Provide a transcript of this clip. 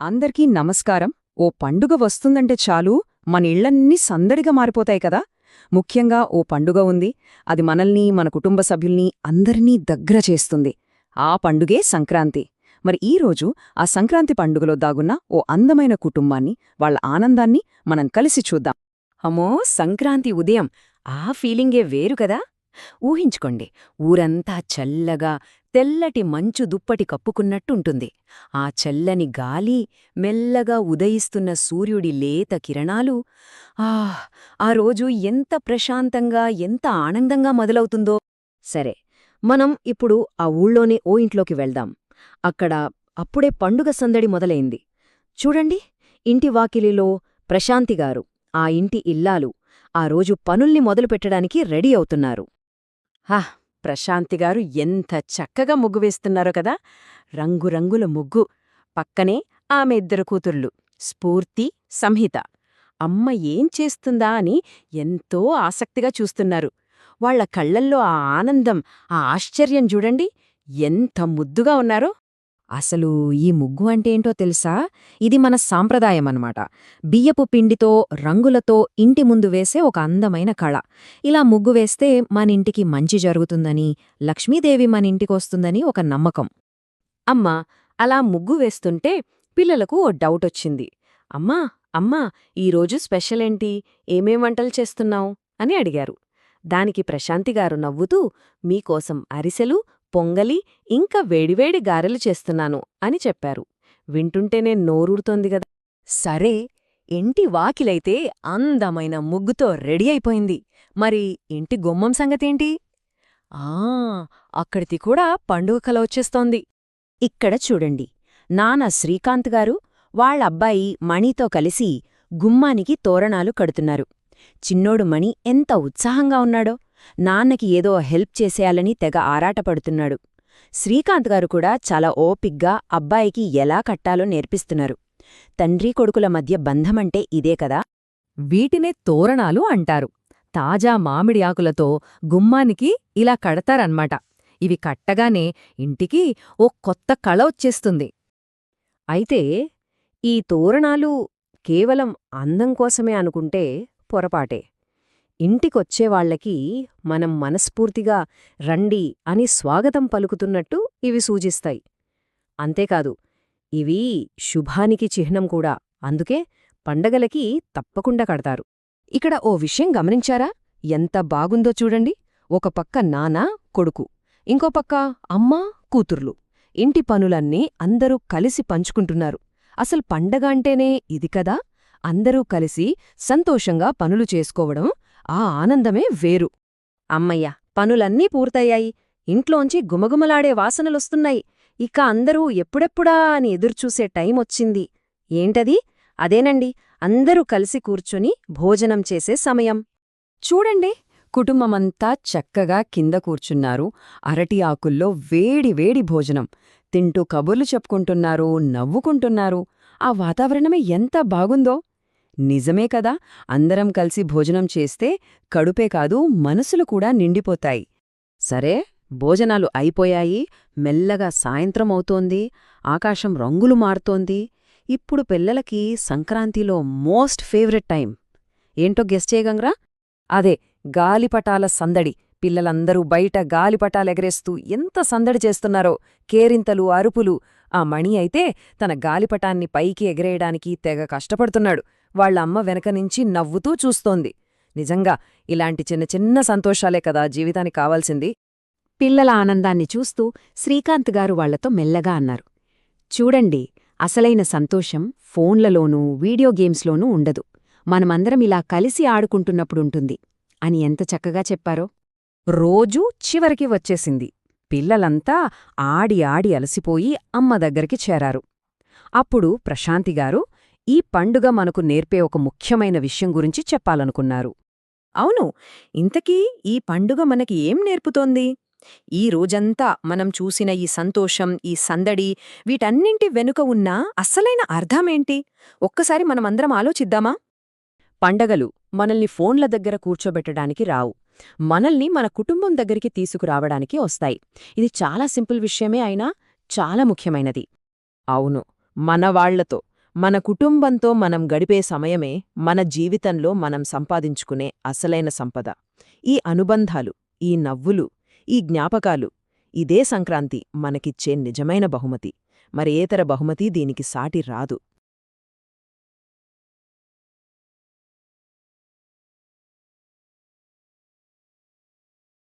అందరికీ నమస్కారం. ఓ పండుగ వస్తుందంటే చాలు మన ఇళ్లన్నీ సందడిగా మారిపోతాయి కదా. ముఖ్యంగా ఓ పండుగ ఉంది, అది మనల్ని, మన కుటుంబ సభ్యుల్ని అందరినీ దగ్గర చేస్తుంది. ఆ పండుగే సంక్రాంతి. మరి ఈరోజు ఆ సంక్రాంతి పండుగలో దాగున్న ఓ అందమైన కుటుంబాన్ని, వాళ్ల ఆనందాన్ని మనం కలిసి చూద్దాం. అమ్మో, సంక్రాంతి ఉదయం ఆ ఫీలింగే వేరు కదా. ఊహించుకోండి, ఊరంతా చల్లగా తెల్లటి మంచు దుప్పటి కప్పుకున్నట్టుంటుంది. ఆ చల్లని గాలి, మెల్లగా ఉదయిస్తున్న సూర్యుడి లేత కిరణాలు, ఆ రోజు ఎంత ప్రశాంతంగా, ఎంత ఆనందంగా మొదలవుతుందో. సరే, మనం ఇప్పుడు ఆ ఊళ్ళోనే ఓ ఇంట్లోకి వెళ్దాం. అక్కడ అప్పుడే పండుగ సందడి మొదలైంది. చూడండి, ఇంటి వాకిలిలో ప్రశాంతిగారు, ఆ ఇంటి ఇల్లాలు, ఆ రోజు పనుల్ని మొదలుపెట్టడానికి రెడీ అవుతున్నారు. ప్రశాంతిగారు ఎంత చక్కగా ముగ్గు వేస్తున్నారో కదా. రంగురంగుల ముగ్గు. పక్కనే ఆమె ఇద్దరు కూతుర్లు, స్ఫూర్తి, సంహిత. అమ్మ ఏం చేస్తుందా అని ఎంతో ఆసక్తిగా చూస్తున్నారు. వాళ్ల కళ్లల్లో ఆ ఆనందం, ఆ ఆశ్చర్యం చూడండి, ఎంత ముద్దుగా ఉన్నారో. అసలు ఈ ముగ్గు అంటే ఏంటో తెలుసా? ఇది మన సాంప్రదాయమన్నమాట. బియ్యపు పిండితో, రంగులతో ఇంటి ముందు వేసే ఒక అందమైన కళ. ఇలా ముగ్గు వేస్తే మనింటికి మంచి జరుగుతుందని, లక్ష్మీదేవి మనింటికొస్తుందని ఒక నమ్మకం. అమ్మ అలా ముగ్గు వేస్తుంటే పిల్లలకు ఓ డౌటొచ్చింది. అమ్మా, ఈరోజు స్పెషలేంటి? ఏమేం వంటలు చేస్తున్నావు అని అడిగారు. దానికి ప్రశాంతిగారు నవ్వుతూ, మీకోసం అరిసెలు, పొంగలి, ఇంకా వేడివేడి గారెలు చేస్తున్నాను అని చెప్పారు. వింటుంటేనే నోరూరుతోంది గదా. సరే, ఇంటి వాకిలైతే అందమైన ముగ్గుతో రెడీ అయిపోయింది. మరి ఇంటి గుమ్మం సంగతేంటి? అక్కడిది కూడా పండుగ కల వచ్చేస్తోంది. ఇక్కడ చూడండి, నాన్న శ్రీకాంత్ గారు వాళ్ళబ్బాయి మణితో కలిసి గుమ్మానికి తోరణాలు కడుతున్నారు. చిన్నోడు మణి ఎంత ఉత్సాహంగా ఉన్నాడో. నాన్నకి ఏదో హెల్ప్ చేసేయాలని తెగ ఆరాటపడుతున్నాడు. శ్రీకాంత్ గారు కూడా చాలా ఓపిగ్గా అబ్బాయికి ఎలా కట్టాలో నేర్పిస్తున్నారు. తండ్రి కొడుకుల మధ్య బంధమంటే ఇదే కదా. వీటినే తోరణాలు అంటారు. తాజా మామిడి ఆకులతో గుమ్మానికి ఇలా కడతారన్మాట. ఇవి కట్టగానే ఇంటికి ఓ కొత్త కళ వచ్చేస్తుంది. అయితే ఈ తోరణాలు కేవలం అందం కోసమే అనుకుంటే పొరపాటే. ఇంటికొచ్చేవాళ్లకి మనం మనస్ఫూర్తిగా రండి అని స్వాగతం పలుకుతున్నట్టు ఇవి సూచిస్తాయి. అంతేకాదు, ఇవి శుభానికి చిహ్నం కూడా. అందుకే పండగలకి తప్పకుండా కడతారు. ఇక్కడ ఓ విషయం గమనించారా? ఎంత బాగుందో చూడండి. ఒక పక్క నాన్న, కొడుకు, ఇంకో పక్క అమ్మ, కూతుర్లు. ఇంటి పనులన్నీ అందరూ కలిసి పంచుకుంటున్నారు. అసలు పండగ అంటేనే ఇది కదా. అందరూ కలిసి సంతోషంగా పనులు చేసుకోవడం, ఆ ఆనందమే వేరు. అమ్మయ్య, పనులన్నీ పూర్తయ్యాయి. ఇంట్లోంచి గుమగుమలాడే వాసనలొస్తున్నాయి. ఇక అందరూ ఎప్పుడెప్పుడా అని ఎదురుచూసే టైమొచ్చింది. ఏంటది? అదేనండి, అందరూ కలిసి కూర్చొని భోజనం చేసే సమయం. చూడండి, కుటుంబమంతా చక్కగా కింద కూర్చున్నారు. అరటి ఆకుల్లో వేడి భోజనం తింటూ కబుర్లు చెప్పుకుంటున్నారు, నవ్వుకుంటున్నారు. ఆ వాతావరణమే ఎంత బాగుందో. నిజమే కదా, అందరం కలిసి భోజనం చేస్తే కడుపే కాదు, మనసులు కూడా నిండిపోతాయి. సరే, భోజనాలు అయిపోయాయి. మెల్లగా సాయంత్రం అవుతోంది. ఆకాశం రంగులు మారుతోంది. ఇప్పుడు పిల్లలకి సంక్రాంతిలో మోస్ట్ ఫేవరెట్ టైం ఏంటో గెస్ చేయగంగ్రా? అదే గాలిపటాల సందడి. పిల్లలందరూ బయట గాలిపటాలెగరేస్తూ ఎంత సందడి చేస్తున్నారో. కేరింతలు, అరుపులు. ఆ మణి అయితే తన గాలిపటాన్ని పైకి ఎగరేయడానికి తెగ కష్టపడుతున్నాడు. వాళ్లమ్మ వెనకనుంచి నవ్వుతూ చూస్తోంది. నిజంగా ఇలాంటి చిన్న చిన్న సంతోషాలే కదా జీవితానికి కావాల్సింది. పిల్లల ఆనందాన్ని చూస్తూ శ్రీకాంత్ గారు వాళ్లతో మెల్లగా అన్నారు, చూడండి, అసలైన సంతోషం ఫోన్లలోనూ, వీడియో గేమ్స్లోనూ ఉండదు. మనమందరం ఇలా కలిసి ఆడుకుంటున్నప్పుడుంటుంది అని ఎంత చక్కగా చెప్పారో. రోజూ చివరికి వచ్చేసింది. పిల్లలంతా ఆడి అలసిపోయి అమ్మ దగ్గరికి చేరారు. అప్పుడు ప్రశాంతిగారు ఈ పండుగ మనకు నేర్పే ఒక ముఖ్యమైన విషయం గురించి చెప్పాలనుకున్నారు. అవును, ఇంతకీ ఈ పండుగ మనకి ఏం నేర్పుతోంది? ఈ రోజంతా మనం చూసిన ఈ సంతోషం, ఈ సందడి, వీటన్నింటి వెనుక ఉన్న అసలైన అర్థమేంటి? ఒక్కసారి మనమందరం ఆలోచిద్దామా? పండగలు మనల్ని ఫోన్ల దగ్గర కూర్చోబెట్టడానికి రావు. మనల్ని మన కుటుంబం దగ్గరికి తీసుకురావడానికి వస్తాయి. ఇది చాలా సింపుల్ విషయమే అయినా చాలా ముఖ్యమైనది. అవును, మనవాళ్లతో, మన కుటుంబంతో మనం గడిపే సమయమే మన జీవితంలో మనం సంపాదించుకునే అసలైన సంపద. ఈ అనుబంధాలు, ఈ నవ్వులు, ఈ జ్ఞాపకాలు, ఇదే సంక్రాంతి మనకిచ్చే నిజమైన బహుమతి. మరి ఏతర బహుమతి దీనికి సాటి రాదు.